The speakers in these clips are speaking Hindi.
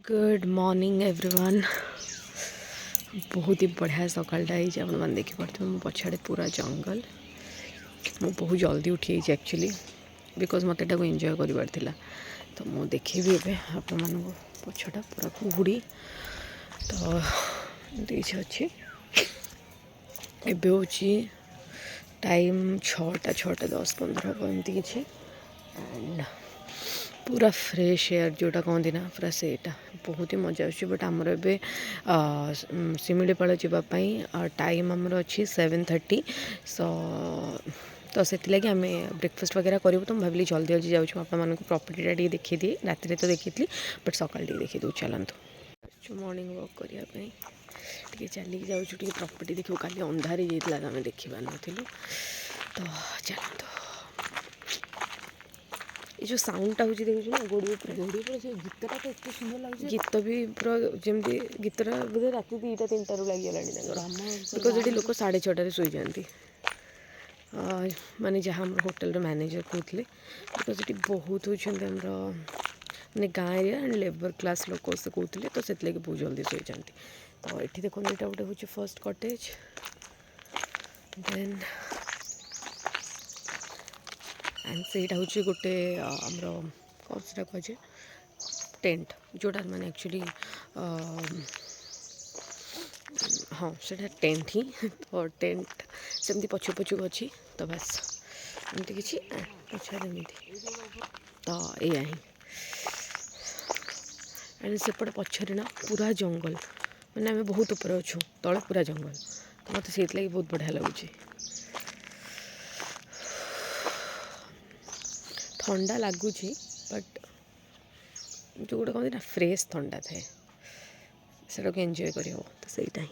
Good morning everyone. बहुत ही बढ़िया सकालटा मैंने देखिपे मो पछाड़े पूरा जंगल। मु बहुत जल्दी उठी एक्चुअली बिकज मत एंजॉय करार था। तो मुझे देखी आपण मान पछटा पूरा कुहुड़ी तो ये अच्छे एबे हूँ टाइम 6:10-15 हम एमती किसी एंड पूरा फ्रेश एयर जोटा कहती ना पूरा सेटा बहुत ही मजा आस। बट आमर ए शिमिलीपाल जावाई टाइम आमर अच्छी 7:30 सो तो से लगे आम ब्रेकफास्ट वगैरह करूँ। तो भाविली जल्दी जल्दी जाऊँ आपको प्रॉपर्टीटा टे देखी दिए राति तो देखी बट सका देखी दूँ चलतु मॉर्निंग वॉक करने चलिए जाऊँ प्रॉपर्टी देखो खाली अंधार जाता आम देखी पार नुँ तो चलतु ये जो साउंडटा हूँ देखो ना गोड़ी गीतटा तो इतना सुंदर लगे। गीत भी पूरा जमी गीतटा बोधे रात 2-3 लगिगला बिकज ये लोक 6:30 शोई जाती माने जहाँ होटेल मैनेजर कहते बिकज ये बहुत होमर मैंने गाँव एरिया एंड लेबर क्लास लोक से कहते तो से बहुत जल्दी शोई जाती। तो ये देखो यहाँ गोटे हूँ फर्स्ट कटेज देन एंड से हूँ गोटे आमर कौन से कहे टेंट जोटा मैंने एक्चुअली हाँ से टेंट ही तो टेंट सेमती पछु पछु अच्छी तो बस एमती किसी पचार तो या ही एंड सेपटे पछरे ना पूरा जंगल मैंने आम बहुत ऊपर अच्छू तले पूरा जंगल तो मत से बहुत बढ़िया लगुच। ठंडा लगुच बट जो गोटे कहते ना फ्रेश ठंडा थाए से एंजॉय कर तो सहीटा ही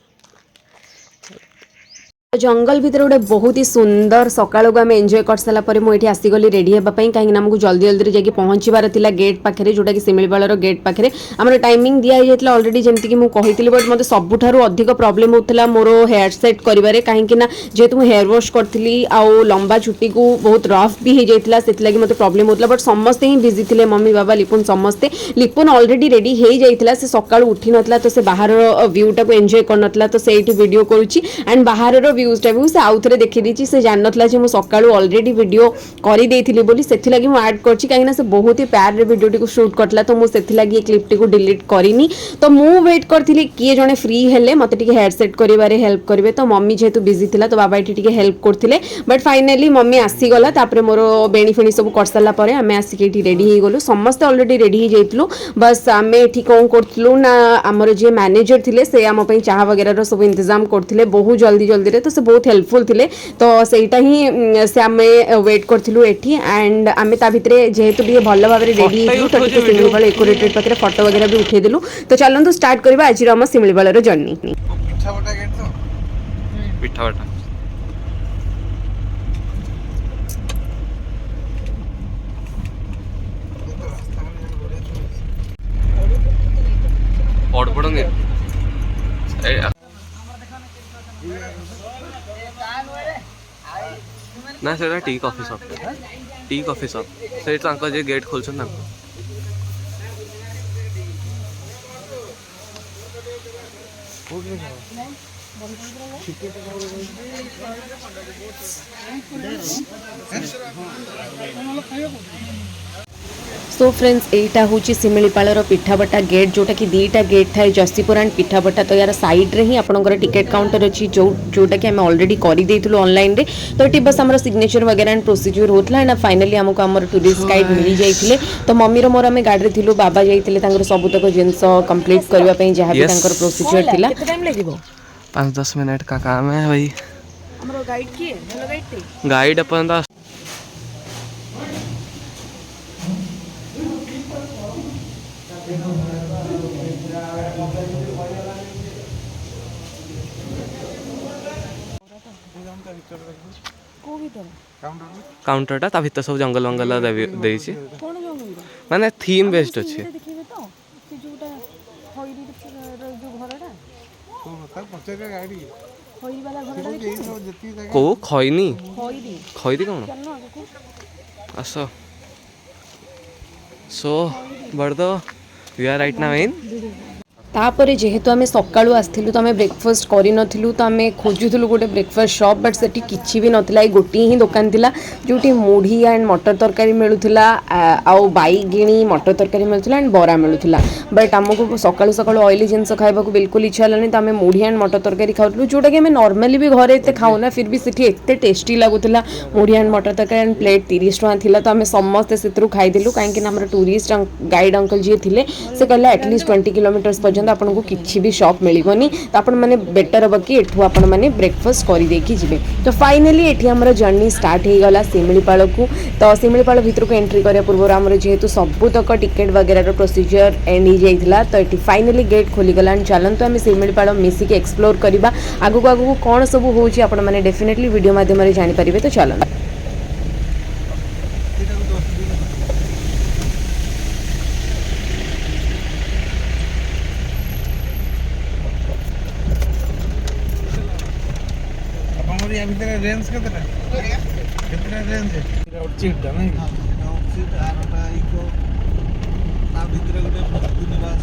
जंगल भितर गोटे बहुत ही सुंदर सकाल को आम एंजॉय कर सारापर मुझे आसीगली रेडी होगापी कहीं आमको जल्दी जल्दी जाकि पहुँचबार था गेट पाखे जोटा कि शिमिलीपाल गेट पाखे आम टाइमिंग दिखाई अलरेडी जमीक मुझे बट मतलब सबुठ अधिक प्रोब्लेम होता मोर हेयर सेट करेंगे कहीं जेहेतु मुझे हेयर वाश करी आउ लंबा छुट्टी को बहुत रफ भी हो जाता से मतलब प्रोब्लेम होता बट समस्ते ही बिजी थे मम्मी बाबा लिपुन समस्ते लिपुन अलरेडी रेडी हो जाता से सका उठी नाला तो से बाहर व्यूटा को एंजॉय करना तो से वीडियो करुच्ची एंड बाहर व्यूजटा भी से आउ थे देखी दी से जान ना मुझे सका अलरेडी वीडियो करदेली से आड कर कहीं से बहुत ही प्यार वीडियो को शूट करला तो मुझे ये क्लिपटी को डिलीट करनी तो मुझे वेट करी किए जड़े फ्री हेले मत हेयर सेट कर हेल्प करेंगे तो मम्मी जेहेतु बिजी थी तो बाबा ये हेल्प करते बट फाइनाली मम्मी आसीगला मोर बेणी फेणी सब कर सारापर आम आसिक रेडी हो गलु समस्ते अलरेडी रेडी हो जाइलु बस आम ये कौन करूँ ना आमर जी मैनेजर थे से आम चाह वगैरह सब इंतजाम करते बहुत जल्दी जल्दी तो से बहुत हेल्पफुल थे तो सहीटा ही से आम वेट करूँ ये एंड आम भितर जेहेतु भी भल भाव रेडी हो तो शिमिलीपाल इकोरेटेड पाखे फोटो वगैरह भी उठेदेलु तो चलते स्टार्ट करवा आज आम शिमिलीपाल जर्नी। ना से टी कॉफी शॉप से गेट खोल सो फ्रेंड्स एटा हूँ शिमिलीपाल पिठाबटा गेट जोटा कि 2टा गेट थाए जसीपुर एंड पिठाबटा तो यार साइड रे ही आपनकर टिकेट काउंटर अच्छी जोटा कि आम अलरेडी कर ऑनलाइन रे तो ये बस आम सिग्नेचर वगैरह एंड प्रोसीजर होता एंड फाइनाली आमको आम टूरिस्ट गाइड मिल जाते तो मम्मी मोर आम गाड़ी थी बाबा जाते सबुतक जिनस कंप्लीट करने जहाँ भी प्रोसीजर थिला 5-10 मिनट का काम है भाई। गाइड अपन काउंटरटा ता भितर सब जंगल वंगल देइछि माने थीम बेस्ड अछि को खैनी खैरी कौन आस सो बर्द we are right now in तापर जेहेतु आम सकाळू आसलु तो आम ब्रेकफास्ट करूँ तो आम खोजुलु गोटे ब्रेकफास्ट शॉप बट से किसी भी नाला गोटे ही दुकान थिला जोटी मुढ़ी एंड मटर तरकारी मिलूला आउ बैगिणी मटर तरकारी मिलूला एंड बरा मिलूला बट आमको सकाळू सकाळू ऑयली जिनस खाइबा बिल्कुल इच्छा हेलानी तो आम मुढ़ी एंड मटर तरकारी खाऊलु जोटा कि आम नॉर्मली भी घरे एत खाऊना फिर भी सीठी एत टेस्टी लगुला मुढ़ी एंड मटर तरकारी एंड प्लेट 30 टଙ୍କା थिला तो आम समस्ते से खाईदेलु कहीं आम टूरिस्ट गाइड अंकल जी थे से कहले एटलिस्ट 20 किलोमीटर्स पर्यंत आपको किसी भी शॉप मिलनी तो आपण मैंने बेटर हम कि एठू आपण मैंने ब्रेकफास्ट करदेकी जी तो फाइनाली ये आम जर्नी स्टार्ट हो गला शिमिलीपाल को तो शिमिलीपाल भितर को एंट्री करने पूर्व आम जेहेतु सबूतक टिकेट वगैरह प्रोसीजर एंड हो जाता तो ये फाइनाली गेट खोलीगला चलतु आम शिमिलीपाल मिसिक एक्सप्लोर करवा आगू आगू कौन सब होने डेफिनेटली वीडियो माध्यम जानीपारे तो चलता या भीतर रेंज केतना रेंज है चिटा नहीं चिट आरटा इको ता भीतर गोटे निवास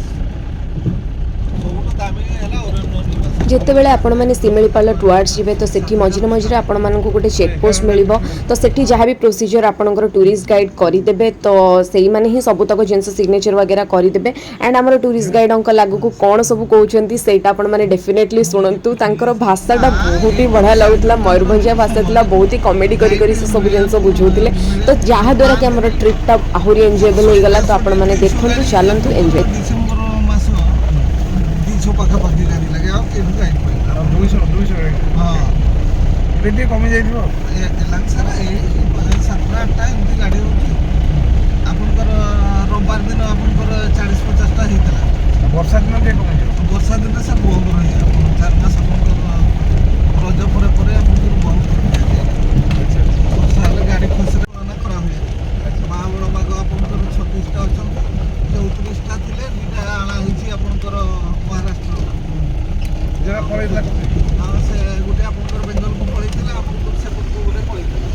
सबुठ दामी हैला ओरन निवास जितेबाला आपण मैंने शिमिलीपाल टुआर्ड्स जी तो सेठी मझिरे मझिरे आपण मानक गोटे चेकपोस्ट मिल तो सेठी जहाँ भी प्रोसीजर आपंकर टूरिस्ट गाइड करदे तो से मैंने ही सबूतक जिन सिग्नेचर वगैरह करदे एंड आम टूरिस्ट गाइड अंकल आगू कौन सब कहते सेटा आपण मैंने डेफिनेटली शुणु तांकर भाषाटा बहुत ही बढ़िया लगुला मयूरभंजिया भाषा था बहुत ही कमेडी करी से सब जिन बुझाते तो जहाँद्वारा कि आम ट्रिपटा आहरी एंजयबल हो गला तो आपण मैंने देखु चलतु एंजय डिसेंबर मास 200 पाखापाखि गाड़ी लगे आप के जाई 200 हां बेटे कमी जाइबो लंगसर ए 7-8 एमती गाड़ी होची आपनकर रविवार दिन आपनकर 40-50 टा हितला वर्षा दिन के कमी जाइबो वर्षा दिन सब बंद रही है 4 मास आपनकर रज परे आपनकर बहुत वर्षा ले गाड़ी खसरे ना खराब है महाबड़ बाग आपनकर 36 टा अछन 34 टा थिले दुटा आला हिची आपनकर महाराष्ट्र जरा पळेला हां से गुटे आपनकर बेंगल को पळेतिला आपनकर से को गुटे पळेतिला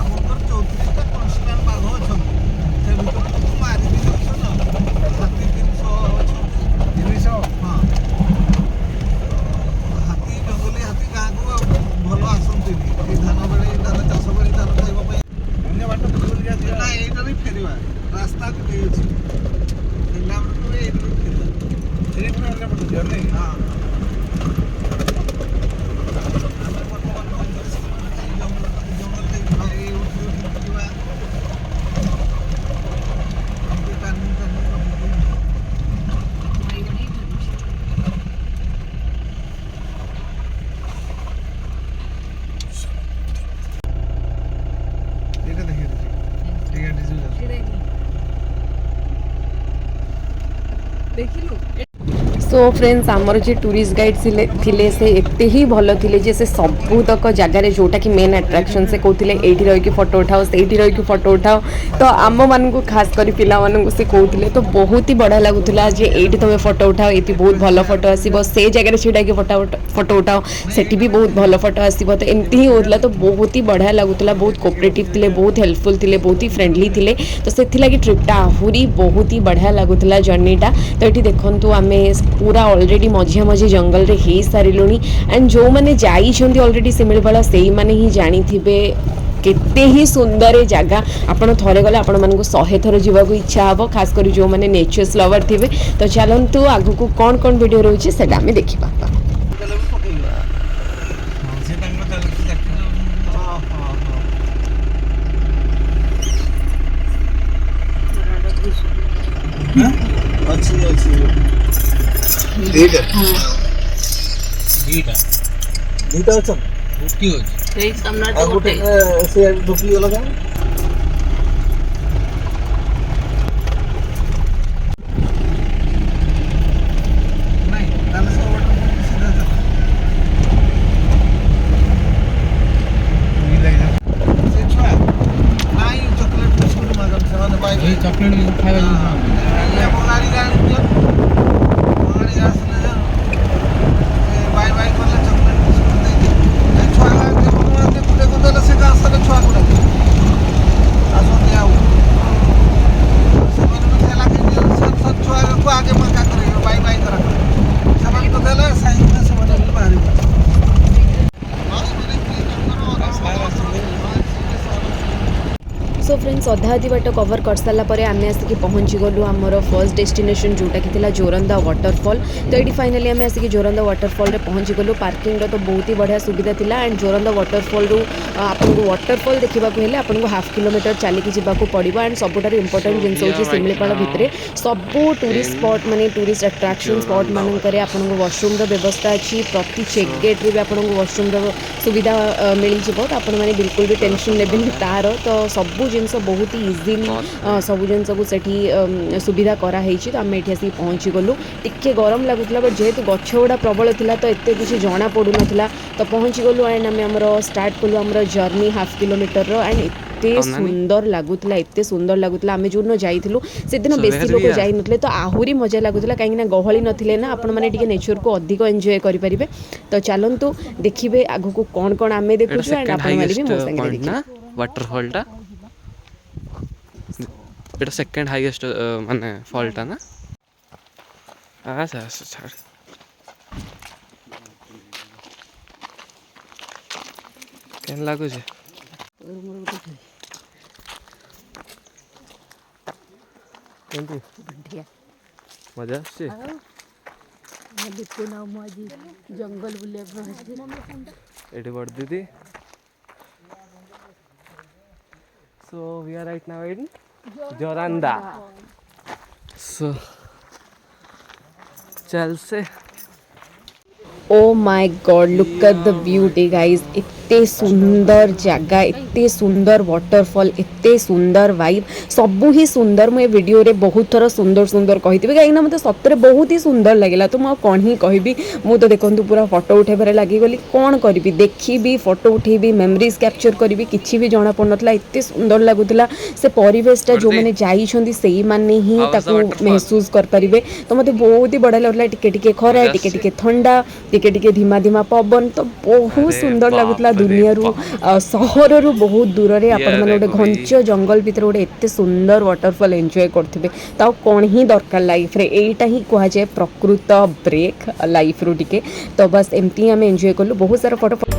आपनकर 34 टा कॉन्स्टेंट बाग अछन से भितर को मारि भी अछन 300 अछन 300 हां हाथी जंगली हाथी गाँ को भल आसती धान बेले धान चाष कर धान खाइबा अन्य बाट ना एटा भी फेरवा रास्ता को अच्छी सो फ्रेंड्स आमर जे टूरिस्ट गाइड थिले से एते ही भल थिले जे से सबूतक जगार जोटा कि मेन अट्रैक्शन से कहते एठी रही कि फोटो उठाओ सेठी रही कि फोटो उठाओ तो आम मान को खास कर पिला मानू से कहते तो बहुत ही बढ़िया लगुला जे एठी तुम फोटो उठाओ ये बहुत भल फोटो आसो से जगह छिड़ा कि फोटो उठाओ सेठी भी बहुत भल फोटो आसो तो एमती ही होता तो बहुत ही बढ़िया लगुला बहुत कोऑपरेटिव थे बहुत हेल्पफुल थे बहुत ही फ्रेंडली थे तो से ट्रिपटा आहरी बहुत ही बढ़िया लगुला जर्नीटा तो ये देखु आम पूरा ऑलरेडी मझे मझे जंगल रे ही सारिलु एंड जो मैंने जाइछंती ऑलरेडी शिमिलीपाल से मैंने ही जानी थिबे केते ही सुंदर जगह आपण थरे गले आपण मानकु 100 थर जीवाक इच्छा हबो खास करी जो मैंने नेचर्स लवर थिबे तो चलंतु आगु को कौन वीडियो रहउची सेटा हमें देखिबा अच्छी अच्छी दीटा अच्छा रुकी हो ସେଇ ସାମ୍ନାରେ ଆଉ ଗୋଟେ ଗୋଟେ ସେ ଢୁକି ଗଲା କାଇଁ ନାଇଁ ତାହେଲେ ସେ ଗୋଟେ ସିଧା ଚଲା ସେ ଛୁଆ ନାଇଁ ଚକଲେଟ୍ ବିସ୍କୁଟ୍ ମାଗନ୍ତି ସେମାନେ ବାଇ ଏଇ ଚକଲେଟ୍ ବିସ୍କୁଟ୍ ଖାଇବା ଜିନିଷ ଆମ ଗାଡ଼ି ଗାଡ଼ି ଦିଅ ଗାଡ଼ି ଆସିଲେ ଯା ବାଇ ବାଇ କଲେ ଚକଲେଟ୍ ବିସ୍କୁଟ୍ ଦେଇଦିଅ ଏ ଛୁଆ ଗୁଟେ ଗୁଟେ ସେ ଗାଁ ସାରା ଛୁଆ ଗୁଡ଼ା सो फ्रेंड्स अधा अधि बाट कवर कर सारा पर आम आसिक पहुँची गलु आमर फर्स्ट डेस्टिनेशन जोटा कि जोरंदा वाटरफॉल। तो ये फाइनाली आम आसिक जोरंदा वाटरफॉल रे पहुँची गलु। पार्किंग तो बहुत ही बढ़िया सुविधा थिला एंड जोरंदा वाटरफॉल रु आपको वाटरफॉल देखा हेले आपको हाफ किलोमीटर चलिकी जावाक पड़ो। एंड सबुठार इंपोर्टेंट जिनस होची शिमिलीपाल भितर सबू टूरिस्ट स्पॉट माने टूरिस्ट अट्रैक्शन स्पॉट मानक आपको वॉशरूम व्यवस्था अच्छी। प्रति चेक गेट रे भी आपको वॉशरूम सुविधा मिल जाव। तो आपण मैंने बिल्कुल भी टेंशन लेबेनि तार। तो सबू जिनस बहुत ही इजिली सब जिनस को सेठी सुविधा कराई। तो आम ये आसिक पहुँची गलु। टिके गरम लगुला बट जेहेतु गछ गुड़ा प्रबल थिला तो एत किसी जना पड़ू नाला। तो पहुँची गलु एंड आम आमर स्टार्ट कलु आमर जर्नी हाफ किलोमीटर एंड एते सुंदर लगुला एते सुंदर लगुला। आम जो दिन जाइलु से दिन बेसी लोक जाई नथले तो आहुरी मजा लगुला कहीं गहली नथिले ना आपण माने टिके नेचर को अधिक एंजॉय करि परिबे। तो चलंतु देखिबे आगु को कोन कोन आमे देखुछु एंड आपण माने भी मो संगे देखिबे। वाटरफॉल टा एटा सेकंड हाईएस्ट माने फॉल टा ना अच्छा छाड़ केन लागु छे मजा आछे जंगल बुले एटी बड़ दीदी। So we are right now in Joranda. So चल से oh my God look at the beauty guys. एते सुंदर जगह एते सुंदर वाटरफॉल एते सुंदर वाइब सबू ही सुंदर। मुझे वीडियो रे बहुत थर सुंदर सुंदर कही कहीं मत सतरे बहुत ही सुंदर लगे। तो मुझे कौन ही कहबी मु तो देखो पूरा फोटो उठेबार लगिगली कौन करी देखी फोटो उठेबी मेमोरीज कैप्चर करी किसी भी जना पड़ना एते सुंदर लगुला। से परिवेशटा जो मैंने जाइछंती सेही माने ही ताकू महसूस कर परिबे। तो मते बहुत ही बढ़िया लगला। टिके टिके खरा टिके टिके ठंडा टिके टिके धीमा धीमा पवन तो बहुत सुंदर लगुला। दुनिया रु सहर रु बहुत दूर रे आपण माने गोटे घंच जंगल भीतर गोटे एते सुंदर वाटरफॉल एंजॉय करथिबे। तो कौन ही दरकार लाइफ रे एटा ही कहा जाए प्रकृत ब्रेक लाइफ रु टिके। तो बस एमती आम एंजॉय कलु बहुत सारा फोटो।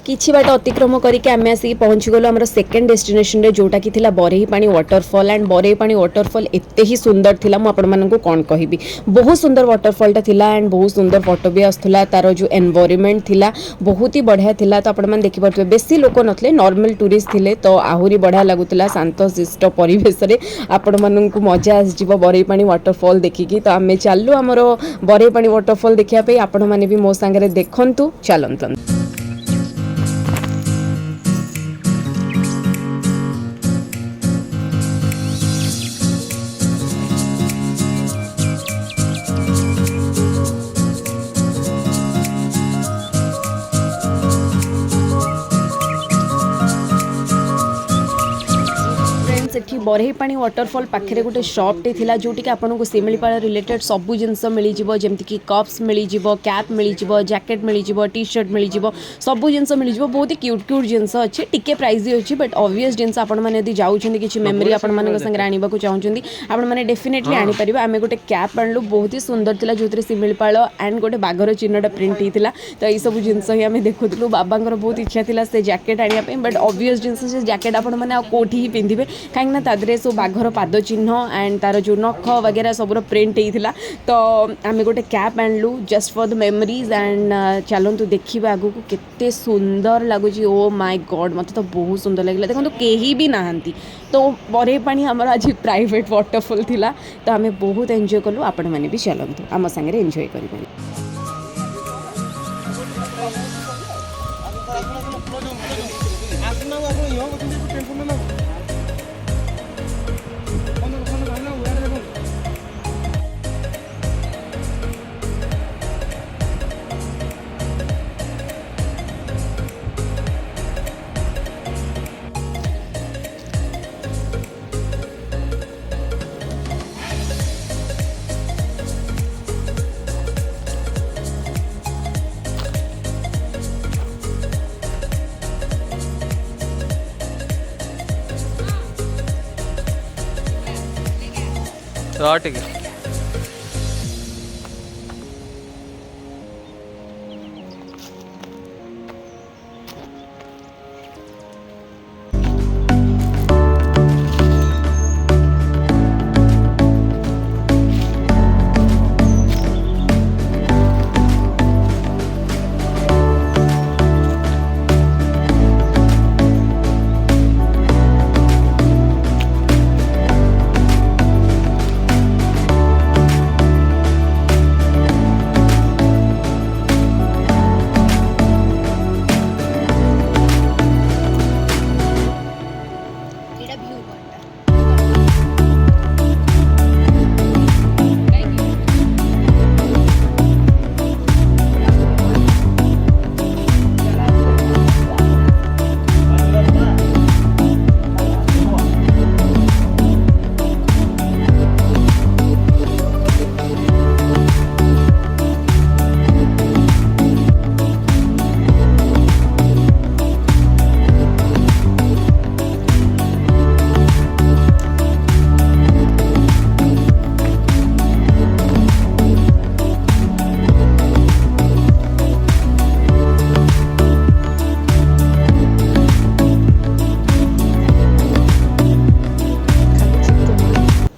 किछि बाट अतिक्रम करके आम आसिक पहुँची गलु आमर सेकेंड डेस्टिनेशन रे जोटा कि थिला बरेहीपाणी वाटरफॉल। एंड बरेहीपाणी वाटरफॉल एते ही सुंदर थिला मु आपण मानकु कोन कहिबी बहुत सुंदर वाटरफॉल टा थिला एंड बहुत सुंदर फोटो भी आस्तला। तार जो एनवायरनमेंट थिला बहुत ही बढ़िया थिला। तो आपण मान देखि परथबे बेसी लोक नथले नॉर्मल टूरिस्ट थिले तो आहुरी बढ़िया लागुतला शांत शिष्ट परिवेश रे आपण मानकु मजा आस जिवो बरेहीपाणी वाटरफॉल देखिकी। तो आमे चालु आमर बरेहीपाणी वाटरफॉल देखिया पे आपण माने भी मो संगे देखंतु चलंतु। सेठी बरेहीपाणी वाटरफॉल पाखे गोटे शॉपटे थिला जोटी कि आपको शिमिलीपाल रिलेटेड सबू जिनस मिल जाव जमती कि कप्स मिल जाव कैप मिल जाव जैकेट मिल जाव टी शर्ट मिल जाव सबू जिनस मिल जाव। बहुत ही क्यूट क्यूट जिनस अच्छे टिके प्राइस अच्छी बट ऑब्वियस जिनस आपने जाऊँगी किसी मेमोरी आपण संगे आने चाहूँगी आपने डेफिनेटली आनीपर। आम गोटे कैप आणलु बहुत ही सुंदर था जो शिमिलीपाल एंड गोटे बाघर चिन्हटा प्रिंट होता। तो यही सब जिनस ही आम देखुलु बाबांर बहुत इच्छा था से जैकेट आने बट ऑब्वियस जिनस से जैकेट आपने कौटी ही पिंधे कहीं तादरे सब बाघर पाद चिन्ह एंड तार जो नख वगैरह सब प्रिंट होता। तो आम गोटे कैप आणलु just for the memories and चलतु देखा आगू को केते सुंदर लगुच। ओ माय गॉड मत तो बहुत सुंदर लगे। देखो तो कहीं भी नहांती तो बरेहीपाणी आमर आज प्राइवेट वाटरफॉल थिला। तो आम बहुत एंजॉय कलु आपण मैंने भी चलतु आम सागर एंजॉय करें। रह टिके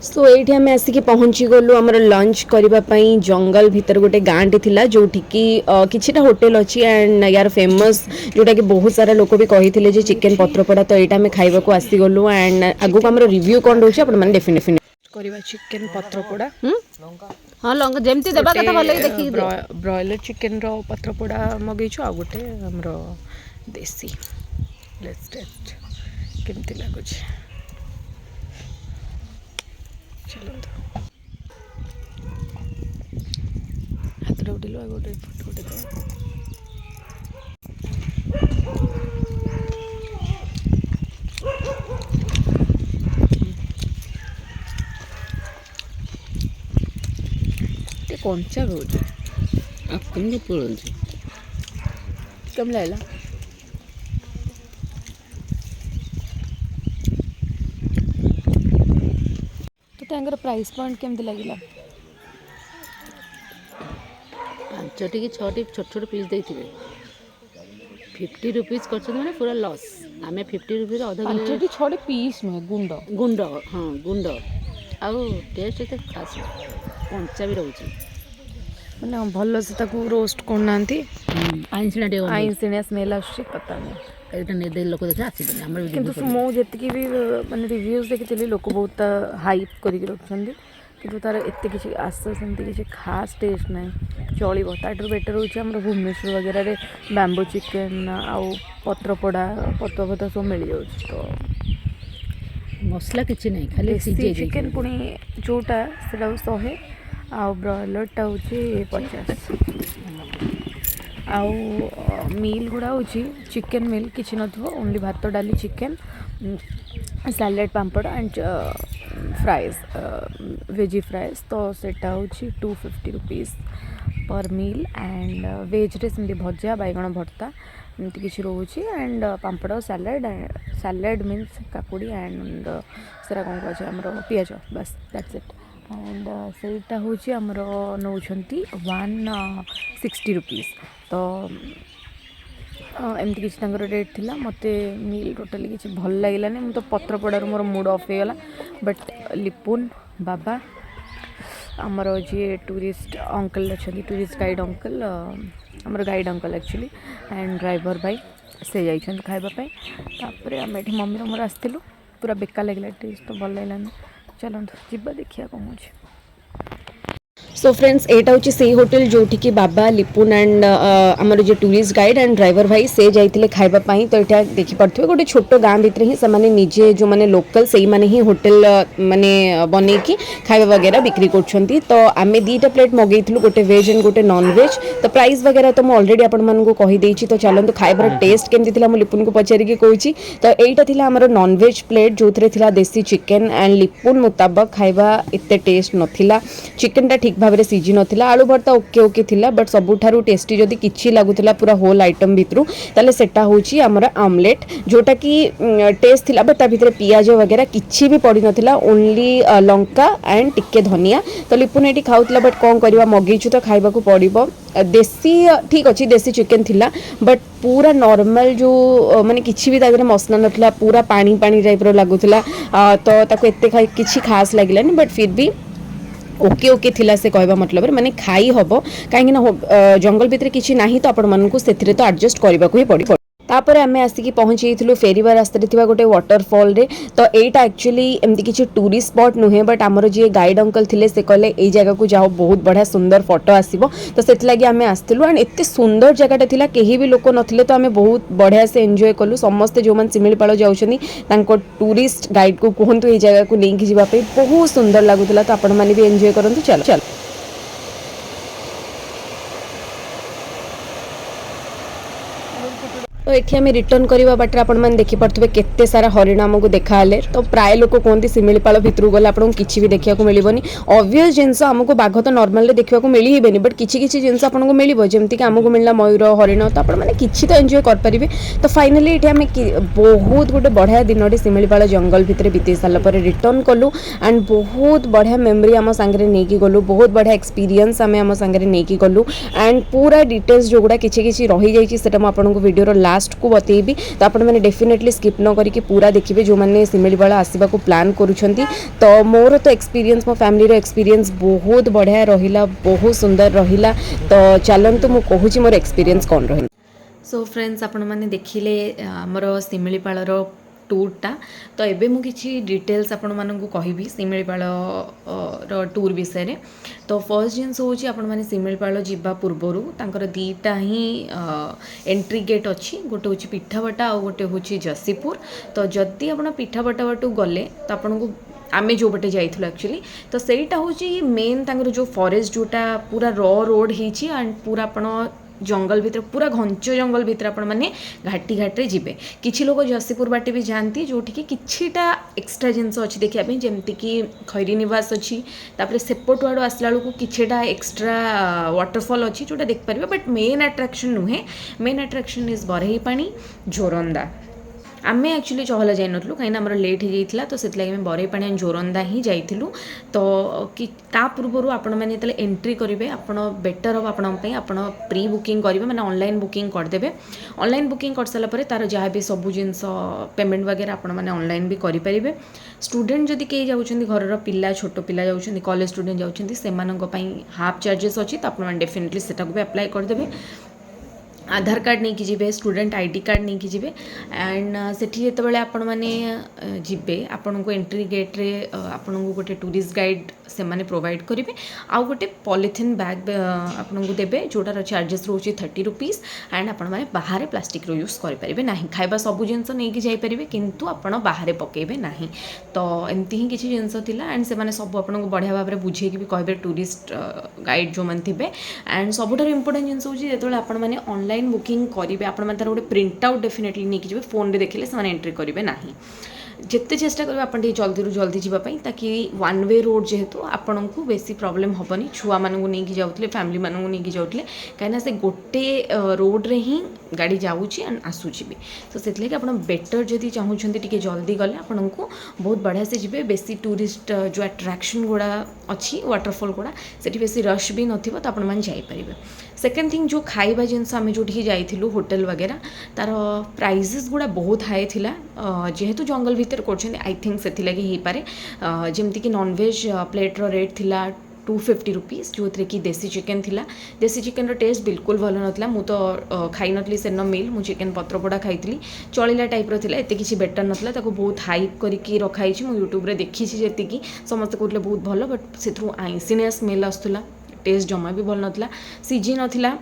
सो ये आम आसिक पहुँची गलु आमर लंच करने जंगल भितर गोटे गाँटी थिला जोठिकी किछिटा होटेल अच्छी एंड यार फेमस जोटा कि बहुत सारा लोक भी कही चिकेन पत्रपोड़ा तो यहाँ आम खाइबा आसीगलु एंड आगक आम रिव्यू कौन रोचे आपने डेफिनेटली करवा चिकेन पत्रपोड़ा हाँ लंका जमती देबा कथा भल देखि ब्रॉयलर चिकेन रो पत्रपोड़ा मगेछु आ गोटे हमर देसी लेट्स टेस्ट केमती लागुछ चलो हाथ उठिल गोटे फोटो गोटे कंचा रोज आपन पड़न कम लागला तो प्राइस पॉइंट केमती लगिला 5टी कि 6टी छोट छोट पीस देथिबे 50 रुपीस करछ माने पूरा लॉस आमे 50 रुपीस आधा किलो 5टी 6टी पीस में गुंड गुंड हाँ गुंड आउ टेस्ट एते खास कंचा भी रहउची मैंने भल से ताकू रोस्ट करनांती आइंसिना आइंसिनिया स्मेल आछी पता नहीं एटा ने दे लोक देखा आसी बने हमर किंतु मो जेतिकी भी माने रिव्यूज देखिଥିଲି लोक बहुत हाइप करिक रखछन्ती किंतु तार एते किछि आसो सेमती किछि खास टेस्ट नाही चलिबो ताटर बेटर होछि हमर भुवनेश्वर वगैरह रे बैम्बू चिकन आउ पत्रपोड़ा पत्ता सब मिल जाउछ तो मसला किछि नहीं खाली सीजे चिकन पुनी जोटा सेटा 100 आउ ब्रॉयलरटा होछि 50 आउ मील गुड़ा होछि चिकन मील किछि नथबो ओनली भात डाली chicken salad papad and fries veggie fries तो सेटा होछि 250 रुपीस पर मील एंड वेज रे सेमती भजा बैगण भर्ता एमती किछि रोछि एंड पापड़ सैलेड मीन्स काकुड़ी एंड सेरा कोन कहै छै हमरो पियाज बस दैट्स इट एंड सेटा होछि हमरो नौछंती 160 रुपीस तो एमती किसी रेट थिला मते मील टोटली किसी भल लगे मुझे तो पत्रपोड़ार मोर मूड ऑफ हो गला बट लिपुन बाबा आमर जी टूरिस्ट अंकल अच्छा टूरिस्ट गाइड अंकल आमर guide uncle actually and driver भाई से जाइए खावाई तापर आम ये मम्मी मोर आसलु पूरा बेकार लगे टेस्ट तो भल लगे चलते जीवा देखिए कौन हो सो फ्रेंड्स एटा हूँ से होटेल जोटि बाबा लिपुन एंड आमर जो टूरिस्ट गाइड एंड ड्राइवर भाई से जाइए खावाई तो यहाँ देखिपे गोटे छोट गाँ भितर ही से निजे जो मैंने लोकल से मैंने ही होटेल माने बनईकी खाଇବା वगैरह बिक्री कर तो आम 2टा प्लेट मगेलु गोटे वेज एंड गोटे नॉन वेज तो प्राइस वगैरह तो मुझे अलरेडी आपको तो चलते खाइबार टेस्ट केमती था लिपुन को पचारिकी कहूँ तो यहीटा थी आमर नॉन वेज प्लेट जो थी देसी चिकेन एंड लिपुन मुताबक खाଇବା एत टेस्ट नाला चिकेनटा ठीक भाव में सीझी नाला आलू भर्ता ओके ओके थिला बट सबुठारु टेस्टी जदि किछि लागुला पूरा होल आइटम भितरु ताले सेटा होची हमर आमलेट जोटा कि टेस्ट थिला बट ता भितर पियाज वगैरह किछि भी पड़ी नथिला ओनली लंका एंड टिके धनिया तो लिपुन एटी खाउतला बट कोन करबा मगेइछु तो खाइबा को पड़िबो देसी ठीक अच्छी देसी चिकेन थिला बट पूरा नॉर्मल जो माने किछि भी तादरे मसला नथिला पूरा पानी पानी टाइप रो लागुला तो ताको एते किछि खास लागिलानी बट फिर भी ओके ओके थिला से कहवा मतलब माने खाई हबो कहीं जंगल भितर किछि नाही तो आपण मानकु सेथिरे तो एडजस्ट करबा को ही पड़ी तापर आम आसिक पहुँची फेरीवा रास्ते थी गोटे वाटरफॉल रे तो यहाँ एक्चुअली एमती किसी टूरिस्ट स्पॉट नुहे बट आमर जी गाइड अंकल थे से कहले ये जगह को जाओ बहुत बढ़िया सुंदर फोटो आसो तो से लगी आम आसलु एंड एत सुंदर जगह था कहीं भी लोक नथिले तो आम बहुत बढ़िया से एंजॉय कलु समस्ते जो मैंने शिमिलीपाल जाऊँ टूरिस्ट गाइड को कहतु ये जगह को लेकिन जावाई बहुत सुंदर लगुला तो आपण मैंने भी एंजॉय करूँ चलो चलो तो ये आम रिटर्न करवा बाटर आपने देखिपे केते सारा हरिण आमको देखाले तो प्राय लोक कहते शिमिलीपाल भितर गले आपको किसी भी देखा मिलबनी ऑब्वियस जिनस आमको बाघ तो नॉर्मल देखा मिलबे बट किसी जिनस आपको मिल जमीक आमको मिलला मयूर हरिण तो आपने किसी तो एंजॉय करेंगे तो फाइनाली ये आम बहुत गोटे बढ़िया दिन शिमिलीपाल जंगल भितर बीते सारापर रिटर्न कलु एंड बहुत बढ़िया मेमोरी आम सांगे नहीं गलु बहुत बढ़िया एक्सपीरियंस आम सांगे नहीं गलु एंड पूरा डिटेल्स जो गुड़ा किसी रही जाइए आपको वीडियो लास्ट को बतेबी तो आप मैंने डेफिनेटली स्किप न करके पूरा देखिए जो मैंने शिमिलीपाल आसवा को प्लान करुछंती तो मोर तो एक्सपीरियंस मो फैमिली रो एक्सपीरियंस बहुत बढ़िया रहिला बहुत सुंदर रहिला तो चलंतु मु कहूची मोर एक्सपीरियंस कौन रही सो फ्रेंड्स आपण मैंने देखिले हमर शिमिलीपाल रो टूरटा तो एबे मु किछि डिटेल्स आपण मानकु कहिबी शिमिलीपाल रो टूर विषय रे तो फर्स्ट जिनस होची आपण माने शिमिलीपाल जिबा पूर्वरु तांकर दीटा ही एंट्री गेट अच्छी गोटे होची पिठावटा और गोटे होची जसीपुर तो जदि आपण पिठावटा बाटू गले तो आपनको आमे जो बटे जाइथिलु एक्चुअली तो सेटा होची मेन तांकर जो फॉरेस्ट जोटा पूरा रॉ रोड हिची एंड पूरा आपण जंगल भितर पूरा घंच जंगल भितर आपण मैंने घाटी घाटे जीवे किछि लोग जसीपुर बाटे भी जाती जोटि कि किछिटा एक्सट्रा जिनस अच्छी देखा जमती कि खैरी निवास अच्छी तापर सेपट आड़ आसला बेलू किछिटा एक्सट्रा वाटरफॉल अच्छी जोटा देख पारे बट मेन अट्राक्शन नुहे मेन अट्राक्शन इज बरहीपाणी जोरंदा आमे एक्चुअली चहला जाइन कहीं आमर लेट हो जाता तो से बरहीपाणी जोरंदा ही जाइलु तो कि पूर्वर आपण मैंने एंट्री करेंगे आप बेटर हम आपण प्री बुकिंग करेंगे मैंने ऑनलाइन बुकिंग करदे ऑनलाइन बुकिंग कर सारापर तार जहाँ भी सब जिनस पेमेंट वगैरह आपण मैंने ऑनलाइन भी करेंगे स्टूडेंट जदि कई जाऊँच घर पिला छोट पिला जाऊँच कॉलेज स्टूडेंट जाऊँच से हाफ चार्जेस अच्छी तो आप डेफिनेटली से भी अप्लाई करदे आधार कार्ड नहीं कि जीवे स्टूडेंट आईडी कार्ड नहीं कि जीवे एंड सेठी जेतेबेले आपण माने जीवे आपण को एंट्री गेट रे आपण को गोटे टूरिस्ट गाइड से माने प्रोवाइड करेंगे आउ गोटे पॉलिथिन बैग आपण को देबे जोटार चार्जेस रोचे 30 रुपीज एंड आपण माने बाहर प्लास्टिक रो यूज करि परिबे नाही खाइबा सब जिनस नहीं कि जाई परिबे किंतु आपण बाहर पकेबे नाही तो एमती ही किछि जिनस थिला एंड से माने सब आपण को बढ़िया भाबरे बुझे कि भी कहबे टूरिस्ट गाइड जो मन थिबे एंड सबुठार इंपोर्टेंट जिनस होची जेतेबेले आपण माने ऑनलाइन बुकिंग करेंगे आप गोटे प्रिंट आउट डेफिनेटली नहीं कि फोन रे देखले से एंट्री करेंगे ना जिते चेष्टा करेंगे आप जल्दी जल्दी जावाई ताकि वन वे रोड जेहेतु आपन को बेसी प्रॉब्लम हेनी छुआ मानू नहीं जाऊे फैमिली मानू नहीं जाऊे कहीं से गोटे रोड रे ही गाड़ी जाऊँगी एंड आसूची भी तो से आप बेटर जदि चाहूँगी टी जल्दी गले आपन को बहुत बढ़िया से जी बेसी टूरिस्ट जो अट्राक्शन गुड़ा अच्छी वाटरफॉल गुड़ा से बेसी रश भी नथिबो तो आपण माने जाई परिबे सेकेंड थिंग जो खाइबा जिनस आम जो जाइलु होटेल वगैरह तार प्राइजेस गुड़ा बहुत हाई थिला जेहेतु जंगल भितर कर आई थिंक से हो पारे जमती नॉन वेज प्लेट्र रेट थिला 250 रुपीज जो थे कि देसी चिकेन थिला देसी चिकेन रो टेस्ट बिल्कुल भल नाला मु तो खाई नथली सेन मिल मु चिकेन पत्रपोड़ा खाई चलिला टाइप रो थिला एते किसी बेटर नथला ताको बहुत हाइप करके रखाई मु यूट्यूब रे देखी जी समस्त कहते बहुत भल बट से आइंसिनिया स्मेल आसुला टेस्ट जमा भी भल नाला सीझी नाला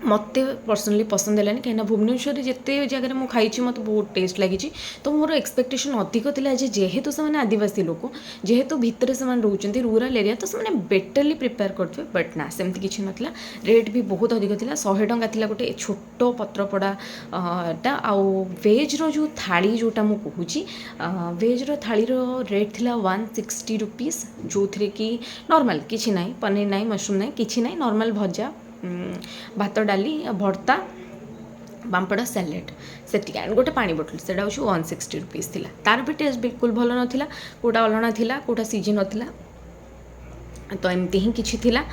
मत पर्सनली पसंद है कहीं भुवनेश्वर जिते जगह मुझे खाई मत बहुत टेस्ट लगी तो मोर एक्सपेक्टेशन अधिक था जेहेतु से आदिवासी लोक जेहेतु भितर से रोचे रूराल एरिया तो से बेटरली प्रिपेयर करते बट ना सेमती किसी नाला रेट भी बहुत अधिक था 100 टंका था गोटे छोट पत्रपड़ाटा आउ वेज्र जो थाली जोटा मुझे कहूँ वेज्र थाली रेट थी 160 रुपीज़ जो थे कि नॉर्मल किसी ना पनीर ना मशरूम ना कि ना नॉर्मल भजा भात डाली भर्ता पापड़ सैलेड से गोटे पानी बोतल से 160 रुपीज़ थी तार भी टेस्ट बिल्कुल भल नाला कोटा अलणा थिला कोटा सीझी नाला तो एमती ही किसी थिला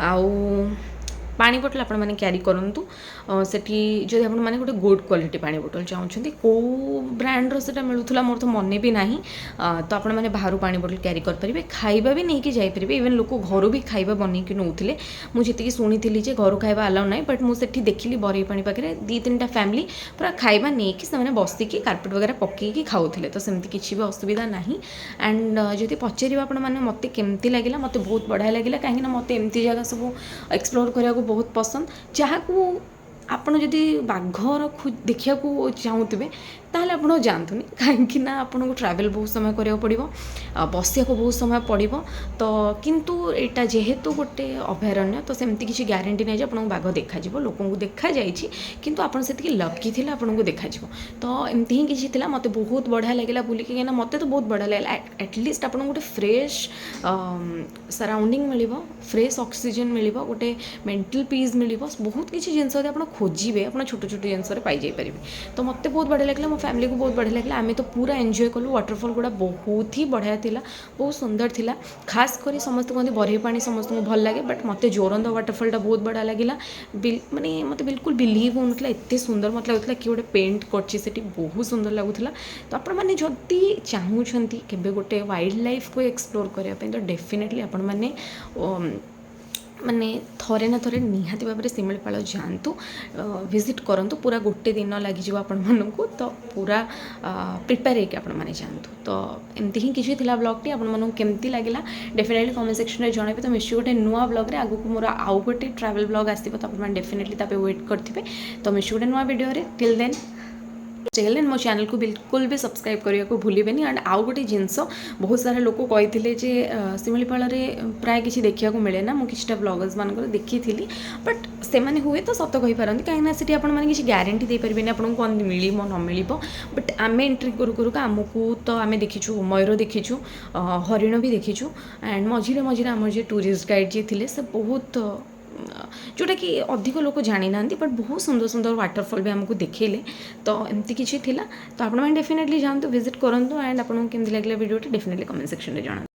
आउ पानी बोतल आपण मैंने क्यारी करूँ सेठी जदि आपण मैंने गोटे गुड क्वालिटी पानी बोतल चाहते कौ ब्रांड्र से मिलूला मोर तो मन भी ना तो आपण मैंने बाहर पानी बोतल क्यारी करेंगे खाइबा भी नहीं कि जापरेंगे इवेन लोक घर भी खाइबा बनईकि नौले मुझे जी शुणी घर खाइबा अलाउ ना बट मुझे देखिली बरई पानी पाखे 2-3टा फैमिली पूरा खाइबा नहीं कि से बसिकी कार्पेट वगैरह पकईकि खाऊले तो सेमती किसी भी असुविधा ना एंड जदि पचार आपण मैंने मत केमती लगे मत बहुत बढ़िया लगे कहीं मत एमती जगह सब एक्सप्लोर करने बहुत पसंद जहाँ को आपड़ जदि बाघर देखा चाहूबे ताहले आपड़ जातुनि कहीं आपन को ट्रैवल बहुत समय करा पड़ो बसिया बहुत समय पड़ो तो किंतु एटा जेहेतु गोटे अभयारण्य तो सेमती किसी ग्यारंटी नहीं आपको बाघ देखा लोक देखा जाइए किंतु आपन से लकी थे आपन को देखा तो एमती ही किसी थी मत बहुत बढ़िया लगे बुलिक कहीं मत तो बहुत बढ़िया लगे एटलिस्ट आपन गोटे फ्रेश सराउंडिंग मिल फ्रेश ऑक्सीजन मिल गोटे मेंटल पीस मिल बहुत किसी जिन आप खोजे आप छोट छोट जिनस पाई तो मत बहुत बढ़िया लगे मो फैमिली को बहुत बढ़िया लगे आम तो पूरा एंजॉय कलु वाटरफॉल गुड़ा बहुत ही बढ़िया थिला बहुत सुंदर थिला खास करी समस्त कहते बरही पानी समस्त को भल लगे बट मत जोरंदा वाटरफॉलटा बहुत बढ़िया लगे माने मत बिल्कुल बिलीव होना एत सुंदर मत लगुला कि गोटे पेंट कर बहुत सुंदर लगुला तो आपण मैंने जदि चाहूँगी केबे गोटे वाइल्ड लाइफ को एक्सप्लोर करने तो डेफिनेटली आपण मैंने माने थरे ना थरे निहाती भाव में शिमिलीपाल जातु विजिट करूँ पूरा गोटे दिन लगे आपण मानू तो पूरा प्रिपेयर होकर आपण मैंने जातु तो एमती ही किसी थी ब्लॉगटी आपण मानू केमती लगे डेफिनेटली कमेंट सेक्शन में जनइबे तो निश्चय गोटे नुआ ब्लॉग रे आगु मोर आउ गोटे ट्रैवल ब्लॉग आसो तो आप डेफिनेटली तापे वेट करेंगे तो निश्चय गोटे नुआ वीडियो रे टिल देन चैनल मो चैनल को बिल्कुल भी सब्सक्राइब करने को भूलें एंड आउ गोटे जिनस बहुत सारा लोक कही शिमिलीपाल प्राय किसी देखा मिले ना मुझे ब्लॉगर्स मान देखी थी बट से हुए तो सत कही पारती कहीं से आपने किसी ग्यारंटी दे पारे आपको कौन मिल न मिल बट आम एंट्री करू करू आमको तो आम देखीचु मयूर देखीचु हरिण भी देखीचु एंड मझे मझे आम जो टूरिस्ट गाइड जी थे से बहुत जोटा कि अधिक लोग जानी ना बट बहुत सुंदर सुंदर वाटरफॉल भी आमको देखले तो एमती किसी थिला तो आप डेफिनेटली जातु विजिट करूँ एंड आपको केमती लगे वीडियो डेफिनेटली कमेंट सेक्शन में जना।